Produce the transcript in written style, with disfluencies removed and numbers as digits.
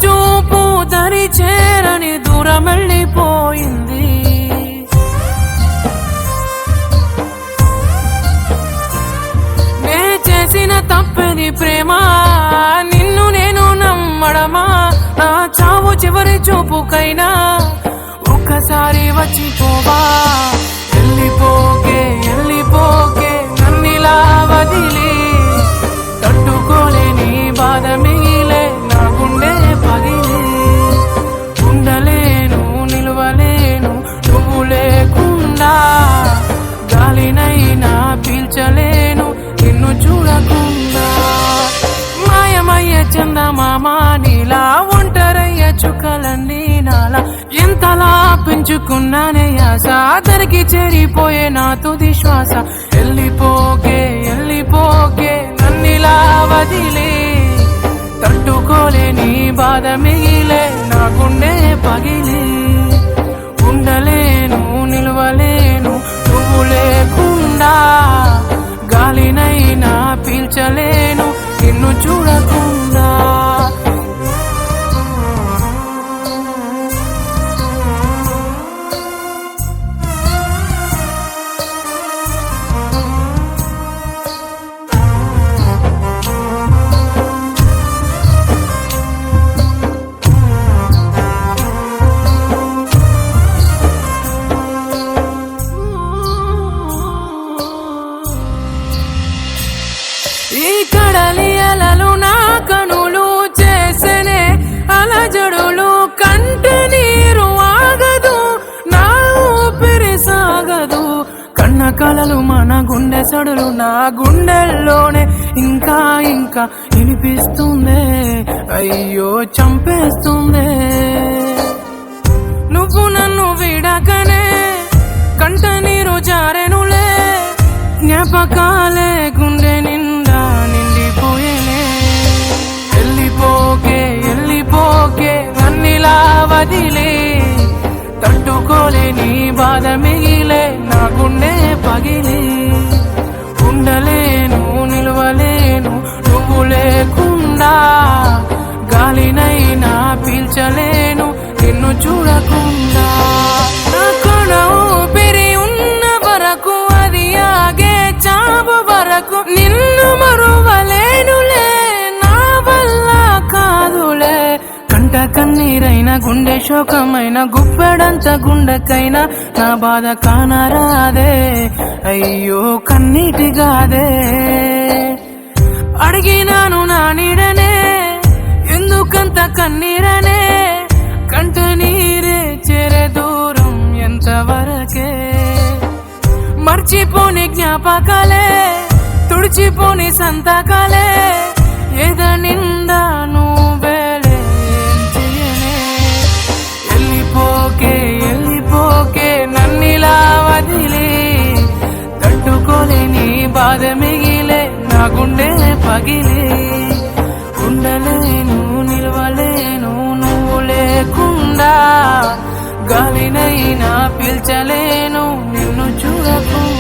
చూపు దరి చేరని దూరం వెళ్ళిపోయింది. నే చేసిన తప్పని ప్రేమ, నిన్ను నేను నమ్మడమా? నా చావు చివరి చూపుకైనా ఒక్కసారి వచ్చిపోవా. వెళ్ళిపోకే వెళ్ళిపోకే నన్నిలా వదిలి, తట్టుకోలేని బాధ మిగిలే నా గుండె పగిలి. ఉండలేను నిలవలేను నువ్వు లేకుండా, గాలినైనా పీల్చలేను నిన్ను చూడకుండా. మాయమయ్య చందమామ నీలా, ఒంటరయ్య చుక్కలన్నీ నాలా. ఎంతలా పెంచుకున్నానే ఆశ, దరికి చేరిపోయే నా తుది శ్వాస. వెళ్ళిపోకే వెళ్ళిపోకే నన్నిలా వదిలి, తట్టుకోలేని బాధ మిగిలే నా గుండె పగిలి. ఉండలేను నిలవలేను నువ్వు లేకుండా, గాలినైనా పీల్చలేను నిన్ను చూడకుండా. ఈ కడలి అలలు నా కనులు చేసెనే అలజడులు, కంట నీరు ఆగదు నా ఊపిరి సాగదు. కన్న కలలు మన గుండె సడులు నా గుండెల్లోనే ఇంకా ఇంకా వినిపిస్తుందే, అయ్యో చంపేస్తుందే. నువ్వు నన్ను విడకనే కంట నీరు జారెనులే, జ్ఞాపకాలే గుండె నిండా నిండిపోయేనే. వెళ్ళిపోకే వెళ్ళిపోకే నన్నిలా వదిలి, తట్టుకోలేని బాధ మిగిలే నా గుండె పగిలి. ఉండలేను నిలవలేను నువ్వు లేకుండా, గాలినైనా పీల్చలేను నిన్ను చూడకుండా. నా కొన ఊపిరి ఉన్న వరకు, అది ఆగే చావు వరకు, నిన్ను మరువలేనులే నా వల్ల కాదులే. కంట కన్నీరైన గుండె శోకమైన గుప్పెడంత గుండెకైనా నా బాధ కానరాదే, అయ్యో కన్నీటిగాదే. అడిగినాను నా నీడనే ఎందుకంత కన్నీరనే, కంట నీరే చేరే దూరం ఎంతవరకే. మర్చిపోని జ్ఞాపకాలే తుడిచిపోని సంతకాలే, ఎద నిండా నువ్వేలే చేయనే. వెళ్ళిపోకే వెళ్ళిపోకే నన్నిలా వదిలి, తట్టుకోలేని బాధ మిగిలే నా గుండె పగిలి. ఉండలేను నిలవలేను నువ్వు లేకుండా, గాలినైనా పీల్చలేను నిన్ను చూడకుండా.